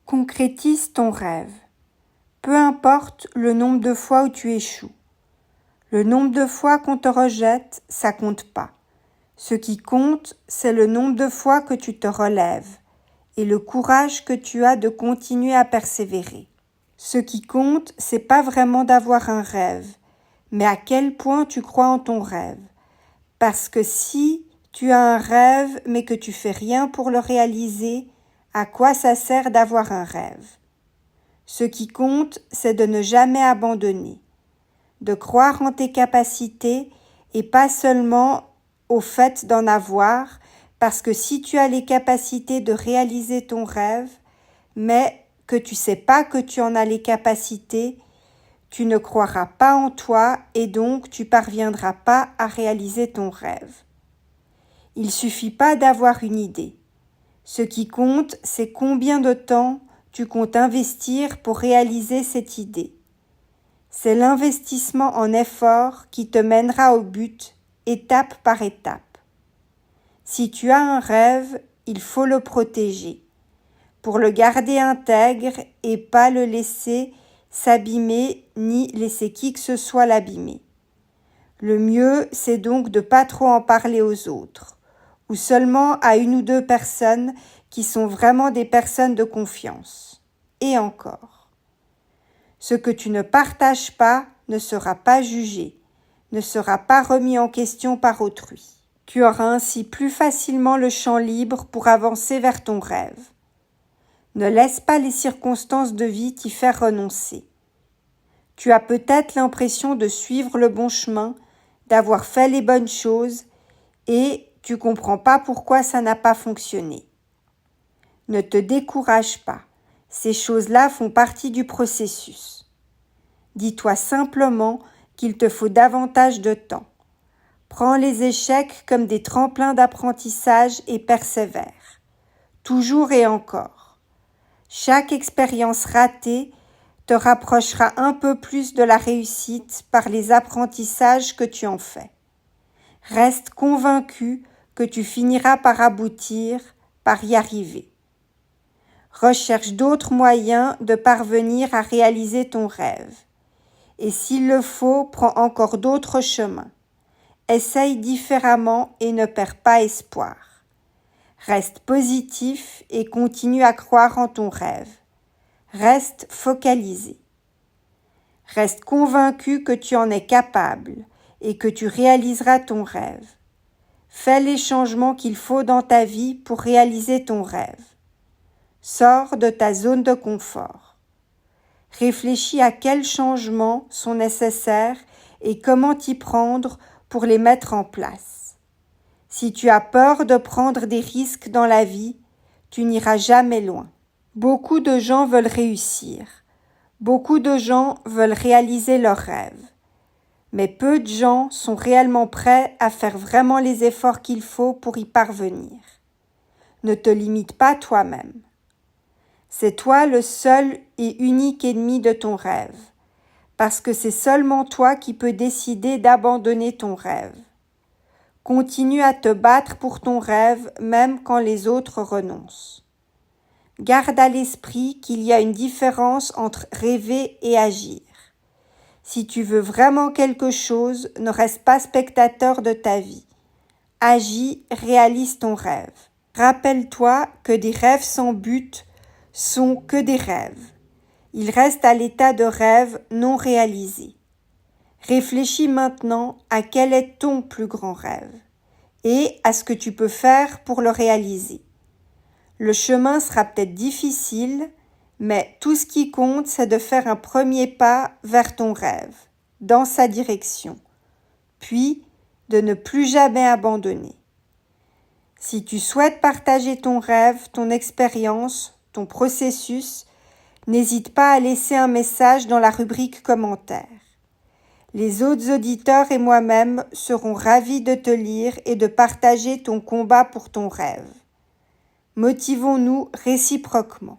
Concrétise ton rêve. Peu importe le nombre de fois où tu échoues. Le nombre de fois qu'on te rejette, ça compte pas. Ce qui compte, c'est le nombre de fois que tu te relèves et le courage que tu as de continuer à persévérer. Ce qui compte, c'est pas vraiment d'avoir un rêve, mais à quel point tu crois en ton rêve. Parce que si tu as un rêve mais que tu fais rien pour le réaliser, à quoi ça sert d'avoir un rêve? Ce qui compte, c'est de ne jamais abandonner, de croire en tes capacités et pas seulement au fait d'en avoir, parce que si tu as les capacités de réaliser ton rêve, mais que tu sais pas que tu en as les capacités, tu ne croiras pas en toi et donc tu parviendras pas à réaliser ton rêve. Il suffit pas d'avoir une idée. Ce qui compte, c'est combien de temps tu comptes investir pour réaliser cette idée. C'est l'investissement en effort qui te mènera au but, étape par étape. Si tu as un rêve, il faut le protéger, pour le garder intègre et pas le laisser s'abîmer ni laisser qui que ce soit l'abîmer. Le mieux, c'est donc de pas trop en parler aux autres, ou seulement à une ou deux personnes qui sont vraiment des personnes de confiance. Et encore. Ce que tu ne partages pas ne sera pas jugé, ne sera pas remis en question par autrui. Tu auras ainsi plus facilement le champ libre pour avancer vers ton rêve. Ne laisse pas les circonstances de vie t'y faire renoncer. Tu as peut-être l'impression de suivre le bon chemin, d'avoir fait les bonnes choses et tu comprends pas pourquoi ça n'a pas fonctionné. Ne te décourage pas, ces choses-là font partie du processus. Dis-toi simplement qu'il te faut davantage de temps. Prends les échecs comme des tremplins d'apprentissage et persévère, toujours et encore. Chaque expérience ratée te rapprochera un peu plus de la réussite par les apprentissages que tu en fais. Reste convaincu que tu finiras par aboutir, par y arriver. Recherche d'autres moyens de parvenir à réaliser ton rêve. Et s'il le faut, prends encore d'autres chemins. Essaye différemment et ne perds pas espoir. Reste positif et continue à croire en ton rêve. Reste focalisé. Reste convaincu que tu en es capable et que tu réaliseras ton rêve. Fais les changements qu'il faut dans ta vie pour réaliser ton rêve. Sors de ta zone de confort. Réfléchis à quels changements sont nécessaires et comment t'y prendre pour les mettre en place. Si tu as peur de prendre des risques dans la vie, tu n'iras jamais loin. Beaucoup de gens veulent réussir. Beaucoup de gens veulent réaliser leurs rêves. Mais peu de gens sont réellement prêts à faire vraiment les efforts qu'il faut pour y parvenir. Ne te limite pas toi-même. C'est toi le seul et unique ennemi de ton rêve, parce que c'est seulement toi qui peux décider d'abandonner ton rêve. Continue à te battre pour ton rêve même quand les autres renoncent. Garde à l'esprit qu'il y a une différence entre rêver et agir. Si tu veux vraiment quelque chose, ne reste pas spectateur de ta vie. Agis, réalise ton rêve. Rappelle-toi que des rêves sans but sont que des rêves. Ils restent à l'état de rêve non réalisé. Réfléchis maintenant à quel est ton plus grand rêve et à ce que tu peux faire pour le réaliser. Le chemin sera peut-être difficile, mais tout ce qui compte, c'est de faire un premier pas vers ton rêve, dans sa direction, puis de ne plus jamais abandonner. Si tu souhaites partager ton rêve, ton expérience, ton processus, n'hésite pas à laisser un message dans la rubrique commentaires. Les autres auditeurs et moi-même serons ravis de te lire et de partager ton combat pour ton rêve. Motivons-nous réciproquement.